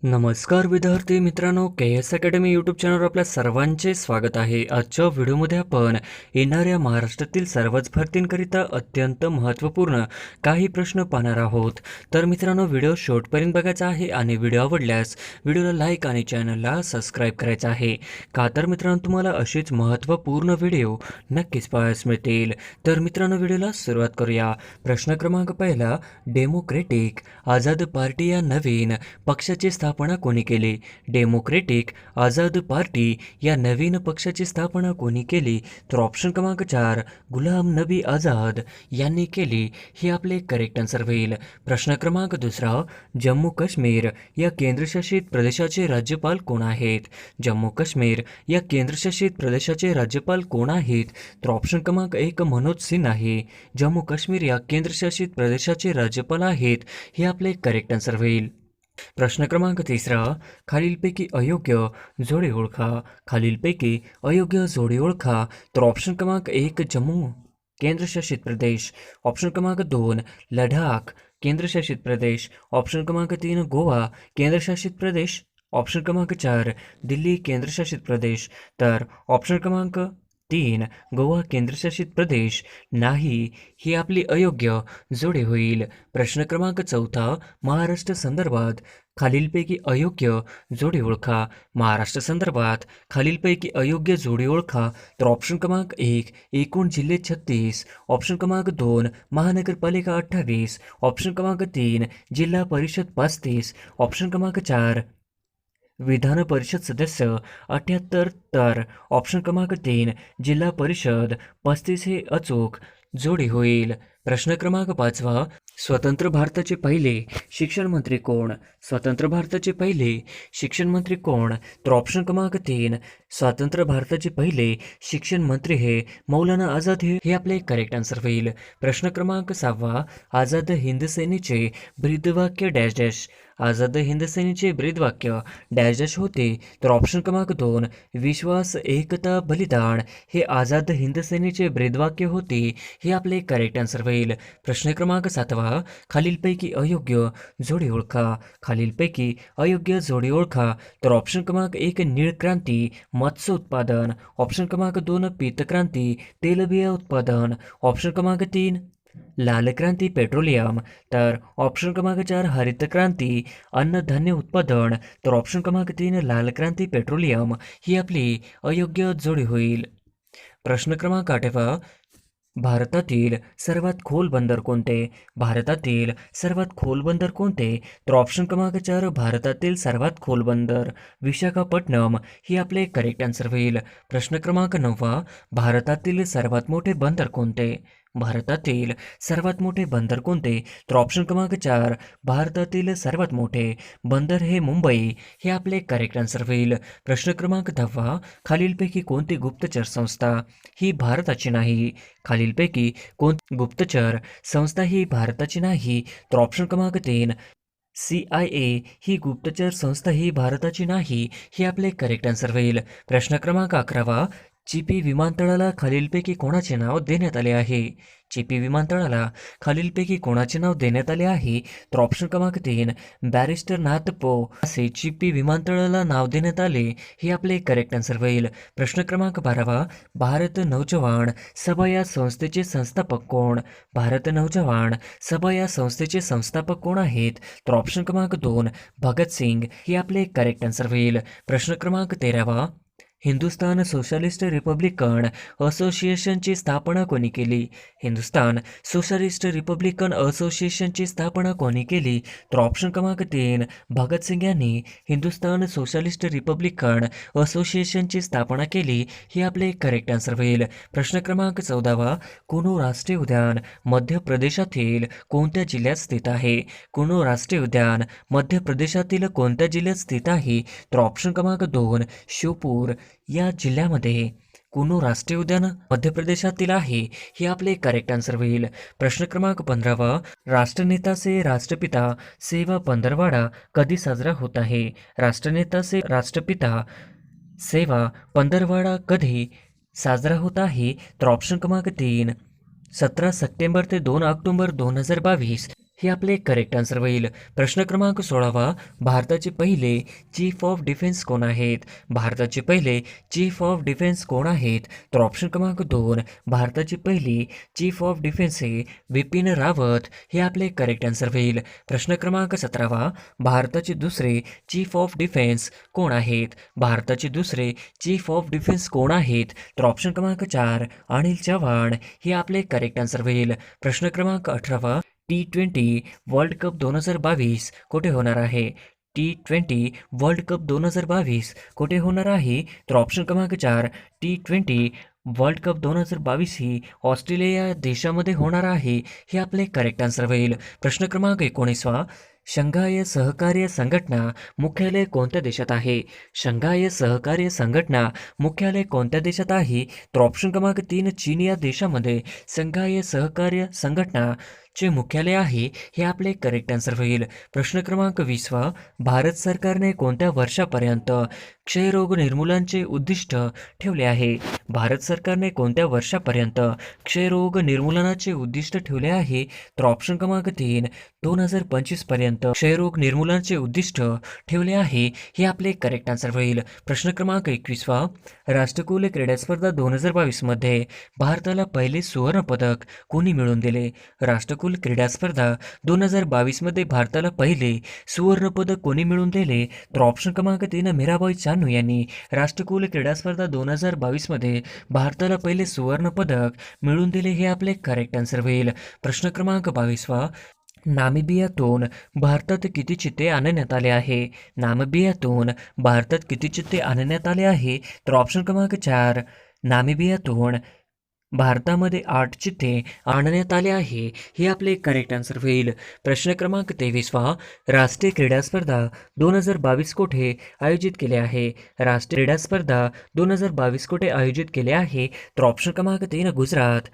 नमस्कार विद्यार्थी मित्रांनो, के एस अकॅडमी यूट्यूब चॅनलवर आपल्या सर्वांचे स्वागत आहे. आजच्या व्हिडिओमध्ये आपण येणाऱ्या महाराष्ट्रातील सर्वच भरतींकरिता अत्यंत महत्त्वपूर्ण काही प्रश्न पाहणार आहोत. तर मित्रांनो, व्हिडिओ शेवटपर्यंत बघायचा आहे आणि व्हिडिओ आवडल्यास व्हिडिओला लाईक आणि चॅनलला सबस्क्राईब करायचं आहे. का तर मित्रांनो, तुम्हाला असेच महत्त्वपूर्ण व्हिडिओ नक्कीच पाहायला मिळतील. तर मित्रांनो, व्हिडिओला सुरुवात करूया. प्रश्न क्रमांक पहिला, डेमोक्रेटिक आझाद पार्टी या नवीन पक्षाची स्थापना कोणी केली? डेमोक्रेटिक आझाद पार्टी या नवीन पक्षाची स्थापना कोणी केली? तर ऑप्शन क्रमांक 4, गुलाम नबी आझाद यांनी केली. हे आपले करेक्ट आन्सर होईल. प्रश्न क्रमांक दुसरा, जम्मू काश्मीर या केंद्रशासित प्रदेशाचे राज्यपाल कोण आहेत? जम्मू काश्मीर या केंद्रशासित प्रदेशाचे राज्यपाल कोण आहेत? तर ऑप्शन क्रमांक 1, मनोज सिन्हा आहे. जम्मू काश्मीर या केंद्रशासित प्रदेशाचे राज्यपाल आहेत. हे आपले करेक्ट आन्सर होईल. प्रश्न क्रमांक तिसरा, खालीलपैकी अयोग्य जोडी ओळखा. खालीलपैकी अयोग्य जोडी ओळखा. तर ऑप्शन क्रमांक 1, जम्मू केंद्रशासित प्रदेश. ऑप्शन क्रमांक 2, लडाख केंद्रशासित प्रदेश. ऑप्शन क्रमांक 3, गोवा केंद्रशासित प्रदेश. ऑप्शन क्रमांक 4, दिल्ली केंद्रशासित प्रदेश. तर ऑप्शन क्रमांक 3, गोवा केंद्रशासित प्रदेश नाही, ही आपली अयोग्य जोडी होईल. प्रश्न क्रमांक चौथा, महाराष्ट्र संदर्भात खालीलपैकी अयोग्य जोडी ओळखा. महाराष्ट्र संदर्भात खालीलपैकी अयोग्य जोडी ओळखा. तर ऑप्शन क्रमांक 1, एकूण जिल्हे 36. ऑप्शन क्रमांक 2, महानगरपालिका 28. ऑप्शन क्रमांक 3, जिल्हा परिषद 35. ऑप्शन क्रमांक 4, विधान परिषद सदस्य 78. तर ऑप्शन क्रमांक 3, जिल्हा परिषद 35 हे अचूक जोडी होईल. प्रश्न क्रमांक 5, स्वतंत्र भारताचे पहिले शिक्षण मंत्री कोण? स्वतंत्र भारताचे पहिले शिक्षण मंत्री कोण? तर ऑप्शन क्रमांक 3, स्वतंत्र भारताचे पहिले शिक्षण मंत्री हे मौलाना आझाद हे आपले करेक्ट आन्सर होईल. प्रश्न क्रमांक 6, आझाद हिंद सेनेचे ब्रीदवाक्य डॅश डॅश. आझाद हिंद सेनेचे ब्रीदवाक्य डॅश डॅश होते. तर ऑप्शन क्रमांक 2, विश्वास एकता बलिदान हे आझाद हिंद सेनेचे ब्रीदवाक्य होते. हे आपले करेक्ट आन्सर होईल. प्रश्न क्रमांक 7, खालीलपैकी अयोग्य जोडी ओळखा. खालीलपैकी अयोग्य जोडी ओळखा. तर ऑप्शन क्रमांक 1, नीळ क्रांती मत्स्य उत्पादन. ऑप्शन क्रमांक 2, पीतक्रांती तेलबिया उत्पादन. ऑप्शन क्रमांक 3, लाल क्रांती पेट्रोलियम. तर ऑप्शन क्रमांक 4, हरित क्रांती अन्नधान्य उत्पादन. तर ऑप्शन क्रमांक 3, लाल क्रांती पेट्रोलियम ही आपली अयोग्य जोडी होईल. प्रश्न क्रमांक 8, भारतातील सर्वात खोल बंदर कोणते? भारतातील सर्वात खोल बंदर कोणते? तर ऑप्शन क्रमांक 4, भारतातील सर्वात खोल बंदर विशाखापट्टणम ही आपले करेक्ट आन्सर होईल. प्रश्न क्रमांक 9, भारतातील सर्वात मोठे बंदर कोणते? भारतातील सर्वात मोठे बंदर कोणते? तर ऑप्शन क्रमांक 4, भारतातील सर्वात मोठे बंदर हे मुंबई हे आपले करेक्ट आन्सर होईल. प्रश्न क्रमांक 10, खालीलपैकी कोणती गुप्तचर संस्था ही भारताची नाही? खालीलपैकी कोणती गुप्तचर संस्था ही भारताची नाही? तर ऑप्शन क्रमांक 3, CIA ही गुप्तचर संस्था ही भारताची नाही, हे आपले करेक्ट आन्सर होईल. प्रश्न क्रमांक 11, चिपी विमानतळाला खालीलपैकी कोणाचे नाव देण्यात आले आहे? चिपी विमानतळाला खालीलपैकी कोणाचे नाव देण्यात आले आहे? तर ऑप्शन क्रमांक 3, बॅरिस्टर नाथ पो असे चिपी विमानतळाला नाव देण्यात आले, हे आपले करेक्ट आन्सर होईल. प्रश्न क्रमांक 12, भारत नौजवान सभा या संस्थेचे संस्थापक कोण? भारत नौजवान सभा या संस्थेचे संस्थापक कोण आहेत? तर ऑप्शन क्रमांक 2, भगत सिंग हे आपले करेक्ट आन्सर होईल. प्रश्न क्रमांक 13, हिंदुस्तान सोशलिस्ट रिपब्लिकन असोसिएशनची स्थापना कोणी केली? हिंदुस्तान सोशलिस्ट रिपब्लिकन असोसिएशनची स्थापना कोणी केली? तर ऑप्शन क्रमांक 3, भगत सिंग यांनी हिंदुस्तान सोशलिस्ट रिपब्लिकन असोसिएशनची स्थापना केली, हे आपले करेक्ट आन्सर होईल. प्रश्न क्रमांक 14, कुनो राष्ट्रीय उद्यान मध्य प्रदेशातील कोणत्या जिल्ह्यात स्थित आहे? कुनो राष्ट्रीय उद्यान मध्य प्रदेशातील कोणत्या जिल्ह्यात स्थित आहे? तर ऑप्शन क्रमांक 2, श्योपूर या जिल्ह्यामध्ये कुनो राष्ट्रीय उद्यान मध्य प्रदेशातील आहे, हे आपले करेक्ट आन्सर होईल. प्रश्न क्रमांक 15, राष्ट्रनेता से राष्ट्रपिता सेवा पंधरवाडा कधी साजरा होत आहे? राष्ट्रनेता से राष्ट्रपिता सेवा पंधरवाडा कधी साजरा होत आहे? तर ऑप्शन क्रमांक 3, 17 सप्टेंबर ते 2 ऑक्टोबर 2022 हे आपले करेक्ट आन्सर होईल. प्रश्न क्रमांक 16वा, भारताचे पहिले चीफ ऑफ डिफेन्स कोण आहेत? भारताचे पहिले चीफ ऑफ डिफेन्स कोण आहेत? तर ऑप्शन क्रमांक 2, भारताची पहिली चीफ ऑफ डिफेन्स हे विपिन रावत हे आपले करेक्ट आन्सर होईल. प्रश्न क्रमांक 17वा, भारताचे दुसरे चीफ ऑफ डिफेन्स कोण आहेत? भारताचे दुसरे चीफ ऑफ डिफेन्स कोण आहेत? तर ऑप्शन क्रमांक 4, अनिल चव्हाण हे आपले करेक्ट आन्सर होईल. प्रश्न क्रमांक 18वा, T20 वर्ल्ड कप 2022 कुठे होणार आहे? T20 वर्ल्ड कप 2022 कुठे होणार आहे? तर ऑप्शन क्रमांक 4, T20 वर्ल्ड कप 2022 ही ऑस्ट्रेलिया या देशामध्ये होणार आहे हे आपले करेक्ट आन्सर होईल. प्रश्न क्रमांक 19वा, शंघाय सहकार्य संघटना मुख्यालय कोणत्या देशात आहे? शंघाय सहकार्य संघटना मुख्यालय कोणत्या देशात आहे? तर ऑप्शन क्रमांक 3, चीन या देशामध्ये शंघाय सहकार्य संघटना चे मुख्यालय आहे हे आपले करेक्ट आन्सर होईल. प्रश्न क्रमांक 20वा, भारत सरकारने कोणत्या वर्षापर्यंत क्षयरोग निर्मूलनाचे उद्दिष्ट ठेवले आहे? भारत सरकारने कोणत्या वर्षापर्यंत क्षयरोग निर्मूलनाचे उद्दिष्ट ठेवले आहे? तर ऑप्शन क्रमांक 3, 2025 पर्यंत क्षयरोग निर्मूलनाचे उद्दिष्ट ठेवले आहे हे आपले करेक्ट आन्सर होईल. प्रश्न क्रमांक 21वा, राष्ट्रकुल क्रीडा स्पर्धा 2022 मध्ये भारताला पहिले सुवर्ण पदक कोणी मिळवून दिले? राष्ट्रकुल क्रीडा स्पर्धा 2022 मध्ये भारताला पहिले सुवर्ण पदक कोणी मिळवून दिले? तर ऑप्शन क्रमांक 3, मीराबाई चानू यांनी राष्ट्रकुल क्रीडा स्पर्धा 2022 मध्ये भारताला पहिले सुवर्ण पदक मिळवून दिले हे आपले करेक्ट आन्सर होईल. प्रश्न क्रमांक 22वा, नामिबियातून भारतात किती चित्ते आणण्यात आले आहे? नामिबियातून भारतात किती चित्ते आणण्यात आले आहे? तर ऑप्शन क्रमांक 4, नामिबियातून भारतामध्ये 8 चित्ते आणण्यात आले आहे हे आपले करेक्ट आन्सर होईल. प्रश्न क्रमांक 23वा, राष्ट्रीय क्रीडा स्पर्धा 2022 कुठे आयोजित केले आहे? राष्ट्रीय क्रीडा स्पर्धा 2022 कुठे आयोजित केले आहे? तर ऑप्शन क्रमांक 3, गुजरात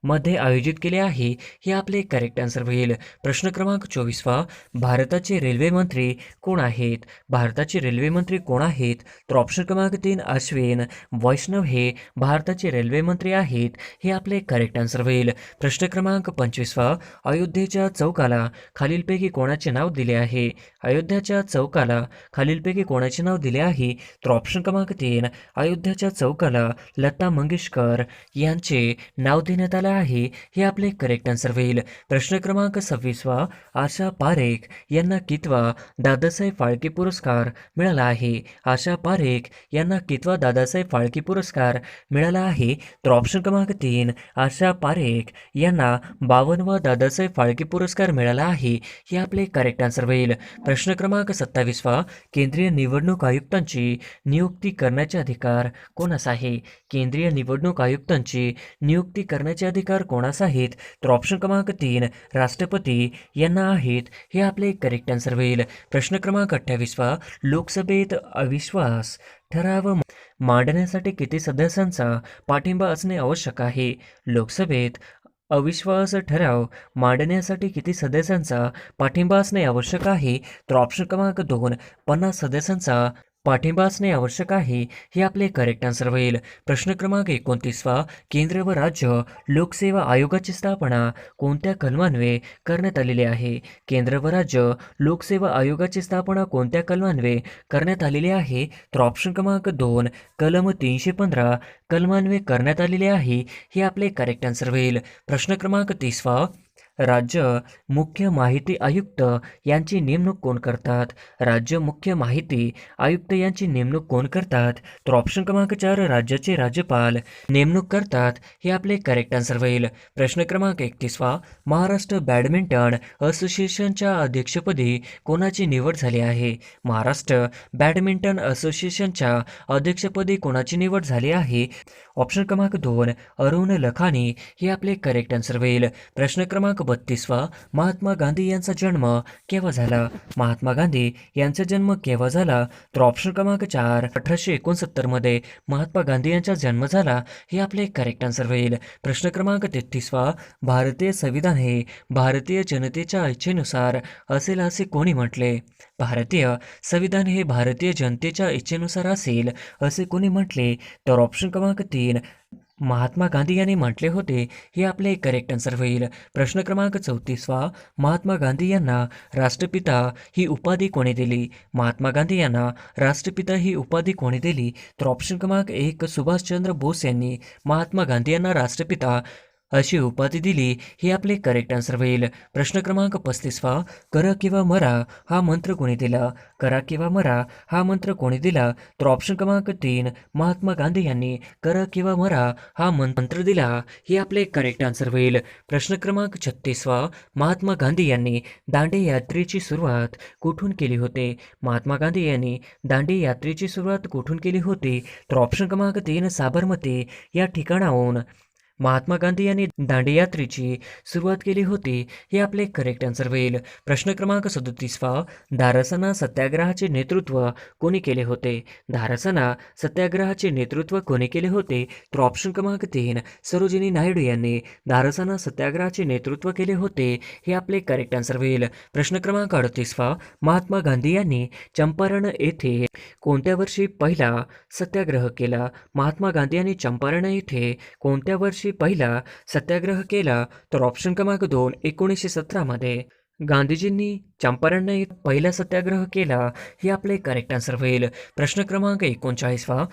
मध्ये आयोजित केले आहे हे आपले करेक्ट आन्सर होईल. प्रश्न क्रमांक 24वा, भारताचे रेल्वे मंत्री कोण आहेत? भारताचे रेल्वे मंत्री कोण आहेत? तर ऑप्शन क्रमांक 3, अश्विन वैष्णव हे भारताचे रेल्वे मंत्री आहेत हे आपले करेक्ट आन्सर होईल. प्रश्न क्रमांक 25वा, अयोध्येच्या चौकाला खालीलपैकी कोणाचे नाव दिले आहे? अयोध्याच्या चौकाला खालीलपैकी कोणाचे नाव दिले आहे? तर ऑप्शन क्रमांक 3, अयोध्याच्या चौकाला लता मंगेशकर यांचे नाव देण्यात आले आहे हे आपले करेक्ट आन्सर होईल. प्रश्न क्रमांक 26वा, आशा पारेख यांना कितवा दादासाहेब फाळके पुरस्कार मिळाला आहे? आशा पारेख यांना कितवा दादासाहेब फाळके पुरस्कार मिळाला आहे? तर ऑप्शन क्रमांक 3, आशा पारेख यांना 52वा दादासाहेब फाळके पुरस्कार मिळाला आहे हे आपले करेक्ट आन्सर होईल. प्रश्न क्रमांक 27वा, केंद्रीय निवडणूक आयुक्तांची नियुक्ती करण्याचे अधिकार कोणास आहे? केंद्रीय निवडणूक आयुक्तांची नियुक्ती करण्याचे अधिकार कोणास आहेत? तर ऑप्शन क्रमांक 3, राष्ट्रपती यांना आहेत हे आपले करेक्ट आन्सर होईल. प्रश्न क्रमांक 28वा, लोकसभेत अविश्वास ठराव मांडण्यासाठी किती सदस्यांचा पाठिंबा असणे आवश्यक आहे? लोकसभेत अविश्वास ठराव मांडण्यासाठी किती सदस्यांचा पाठिंबा असणे आवश्यक आहे? तर ऑप्शन क्रमांक 2, 50 सदस्यांचा पाठिंबा असणे आवश्यक आहे हे आपले करेक्ट आन्सर होईल. प्रश्न क्रमांक 29वा, केंद्र व राज्य लोकसेवा आयोगाची स्थापना कोणत्या कलमान्वये करण्यात आलेली आहे? केंद्र व राज्य लोकसेवा आयोगाची स्थापना कोणत्या कलमान्वये करण्यात आलेली आहे? तर ऑप्शन क्रमांक 2, कलम 315 कलमान्वये करण्यात आलेले आहे हे आपले करेक्ट आन्सर होईल. प्रश्न क्रमांक 30वा, राज्य मुख्य माहिती आयुक्त यांची नेमणूक कोण करतात? राज्य मुख्य माहिती आयुक्त यांची नेमणूक कोण करतात? तर ऑप्शन क्रमांक 4, राज्याचे राज्यपाल नेमणूक करतात हे आपले करेक्ट आन्सर होईल. प्रश्न क्रमांक 31वा, महाराष्ट्र बॅडमिंटन असोसिएशनच्या अध्यक्षपदी कोणाची निवड झाली आहे? महाराष्ट्र बॅडमिंटन असोसिएशनच्या अध्यक्षपदी कोणाची निवड झाली आहे? ऑप्शन क्रमांक 2, अरुण लखानी हे आपले करेक्ट आन्सर होईल. प्रश्न क्रमांक 32वा, महात्मा गांधी यांचा जन्म केव्हा झाला? महात्मा गांधी यांचा जन्म केव्हा झाला? तर ऑप्शन क्रमांक 4, 1869 मध्ये महात्मा गांधी यांचा जन्म झाला हे आपले करेक्ट आन्सर होईल. प्रश्न क्रमांक 33वा, भारतीय संविधान हे भारतीय जनतेच्या इच्छेनुसार असेल असे कोणी म्हटले? भारतीय संविधान हे भारतीय जनतेच्या इच्छेनुसार असेल असे कोणी म्हटले? तर ऑप्शन क्रमांक 3 महात्मा गांधी यांनी म्हटले होते. हे आपले करेक्ट आन्सर होईल. प्रश्न क्रमांक 34 महात्मा गांधी यांना राष्ट्रपिता ही उपाधी कोणी दिली? महात्मा गांधी यांना राष्ट्रपिता ही उपाधी कोणी दिली? तर ऑप्शन क्रमांक 1 सुभाषचंद्र बोस यांनी महात्मा गांधी यांना राष्ट्रपिता अशी उपाधी दिली. हे आपले करेक्ट आन्सर होईल. प्रश्न क्रमांक 35 करा किंवा मरा हा मंत्र कोणी दिला? करा किंवा मरा हा मंत्र कोणी दिला? तर ऑप्शन क्रमांक 3 महात्मा गांधी यांनी करा किंवा मरा हा मंत्र दिला. हे आपले करेक्ट आन्सर होईल. प्रश्न क्रमांक 36 महात्मा गांधी यांनी दांडी यात्रेची सुरुवात कुठून केली होती? महात्मा गांधी यांनी दांडी यात्रेची सुरुवात कुठून केली होती? तर ऑप्शन क्रमांक 3 साबरमती या ठिकाणाहून महात्मा गांधी यांनी दांडी यात्रेची सुरुवात केली होती. हे आपले करेक्ट आन्सर होईल. प्रश्न क्रमांक 37 धारासना सत्याग्रहाचे नेतृत्व कोणी केले होते? धारासना सत्याग्रहाचे नेतृत्व कोणी केले होते? तर ऑप्शन क्रमांक 3 सरोजिनी नायडू यांनी धारासना सत्याग्रहाचे नेतृत्व केले होते. हे आपले करेक्ट आन्सर होईल. प्रश्न क्रमांक 38 महात्मा गांधी यांनी चंपारण येथे कोणत्या वर्षी पहिला सत्याग्रह केला? महात्मा गांधी यांनी चंपारण येथे कोणत्या वर्षी पहिला सत्याग्रह केला? तर ऑप्शन क्रमांक 2 1917 मध्ये गांधीजींनी चंपारण येथे पहिला सत्याग्रह केला. हे आपले करेक्ट आन्सर होईल. प्रश्न क्रमांक 39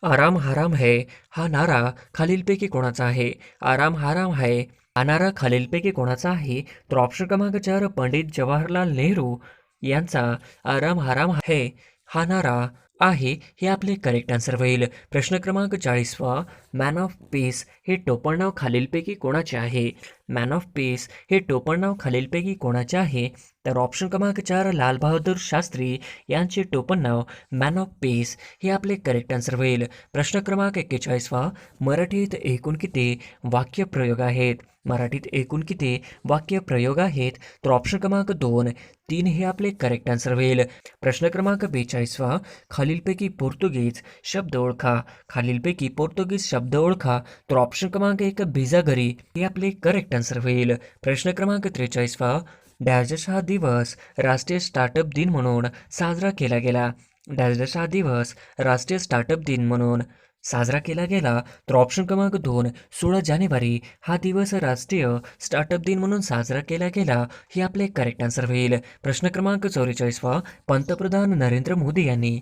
आराम हराम है हा नारा खालीलपैकी कोणाचा आहे? आराम हराम है हा नारा खालीलपैकी कोणाचा आहे? तर ऑप्शन क्रमांक 4 पंडित जवाहरलाल नेहरू यांचा आराम हराम है हा नारा आहे. हे आपले करेक्ट आन्सर होईल. प्रश्न क्रमांक 40 मॅन ऑफ पीस हे टोपणनाव खालीलपैकी कोणाचे आहे? मॅन ऑफ पीस हे टोपणनाव खालीलपैकी कोणाचे आहे? तर ऑप्शन क्रमांक 4 लाल बहादूर शास्त्री यांचे टोपणनाव मॅन ऑफ पीस हे आपले करेक्ट आन्सर होईल. प्रश्न क्रमांक 41 मराठीत एकूण किती वाक्यप्रयोग आहेत? मराठीत एकूण किती वाक्यप्रयोग आहेत? तर ऑप्शन क्रमांक 2 3 हे आपले करेक्ट आन्सर होईल. प्रश्न क्रमांक 42 खालीलपैकी पोर्तुगीज शब्द ओळखा. खालीलपैकी पोर्तुगीज शब्द ओळखा. तर ऑप्शन क्रमांक 1 बिजागरी हे आपले करेक्ट आन्सर होईल. प्रश्न क्रमांक 43 डॅश हा दिवस राष्ट्रीय स्टार्टअप दिन म्हणून साजरा केला गेला. डॅश हा दिवस राष्ट्रीय स्टार्टअप दिन म्हणून साजरा केला गेला. तर ऑप्शन क्रमांक 2 16 जानेवारी हा दिवस राष्ट्रीय स्टार्टअप दिन म्हणून साजरा केला गेला. हे आपले करेक्ट आन्सर होईल. प्रश्न क्रमांक 44 पंतप्रधान नरेंद्र मोदी यांनी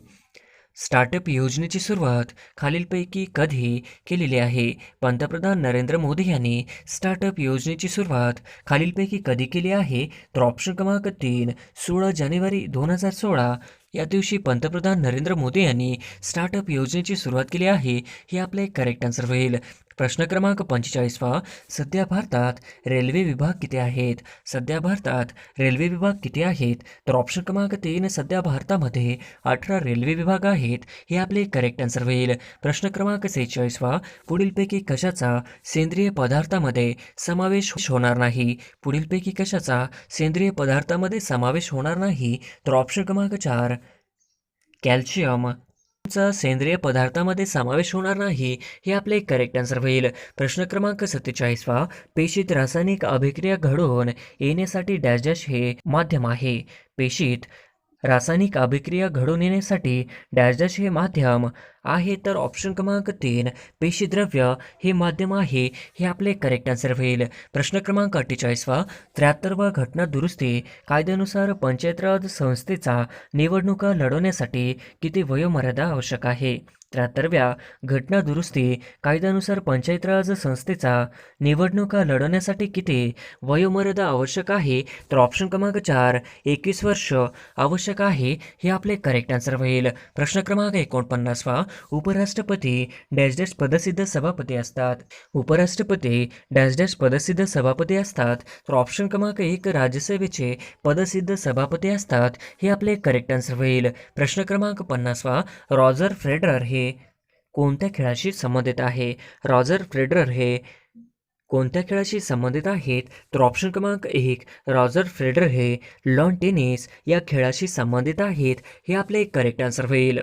स्टार्टअप योजनेची सुरुवात खालीलपैकी कधी केलेली आहे? पंतप्रधान नरेंद्र मोदी यांनी स्टार्टअप योजनेची सुरुवात खालीलपैकी कधी केली आहे? तर ऑप्शन क्रमांक 3 16 जानेवारी 2016 या दिवशी पंतप्रधान नरेंद्र मोदी यांनी स्टार्टअप योजनेची सुरुवात केली आहे. हे आपले करेक्ट आन्सर होईल. प्रश्न क्रमांक 45 सध्या भारतात रेल्वे विभाग किती आहेत? सध्या भारतात रेल्वे विभाग किती आहेत? तर ऑप्शन क्रमांक 3 सध्या भारतामध्ये 18 रेल्वे विभाग आहेत. हे आपले करेक्ट आन्सर होईल. प्रश्न क्रमांक 46 पुढीलपैकी कशाचा सेंद्रिय पदार्थामध्ये समावेश होणार नाही? पुढीलपैकी कशाचा सेंद्रिय पदार्थामध्ये समावेश होणार नाही? तर ऑप्शन क्रमांक 4 कॅल्शियम चा सेंद्रिय पदार्थामध्ये समावेश होणार नाही. हे आपले करेक्ट आन्सर होईल. प्रश्न क्रमांक 47 पेशीत रासायनिक अभिक्रिया घडवून येण्यासाठी डॅश डॅश हे माध्यम आहे. पेशीत रासायनिक अभिक्रिया घडून येण्यासाठी डॅश डॅश हे माध्यम आहे. तर ऑप्शन क्रमांक 3 पेशीद्रव्य हे माध्यम आहे. हे आपले करेक्ट आन्सर होईल. प्रश्न क्रमांक 48 73वा घटना दुरुस्ती कायद्यानुसार पंचायत राज संस्थेचा निवडणुका लढवण्यासाठी किती वयोमर्यादा आवश्यक आहे? 73व्या घटना दुरुस्ती कायद्यानुसार पंचायत राज संस्थेचा निवडणुका लढवण्यासाठी किती वयोमर्यादा आवश्यक आहे? तर ऑप्शन क्रमांक 4 21 वर्ष आवश्यक आहे. हे आपले करेक्ट आन्सर होईल. प्रश्न क्रमांक 49 उपराष्ट्रपती डॅश डॅश पदसिद्ध सभापती असतात. उपराष्ट्रपती डॅश डॅश पदसिद्ध सभापती असतात. तर ऑप्शन क्रमांक 1 राज्यसभेचे पदसिद्ध सभापती असतात. हे आपले करेक्ट आन्सर होईल. प्रश्न क्रमांक 50 रॉजर फेडरर हे कोणत्या खेळाशी संबंधित आहे? रॉजर फेडरर हे कोणत्या खेळाशी संबंधित आहेत? तर ऑप्शन क्रमांक 1 रॉजर फेडरर हे लॉन टेनिस या खेळाशी संबंधित आहेत. हे आपले करेक्ट आन्सर होईल.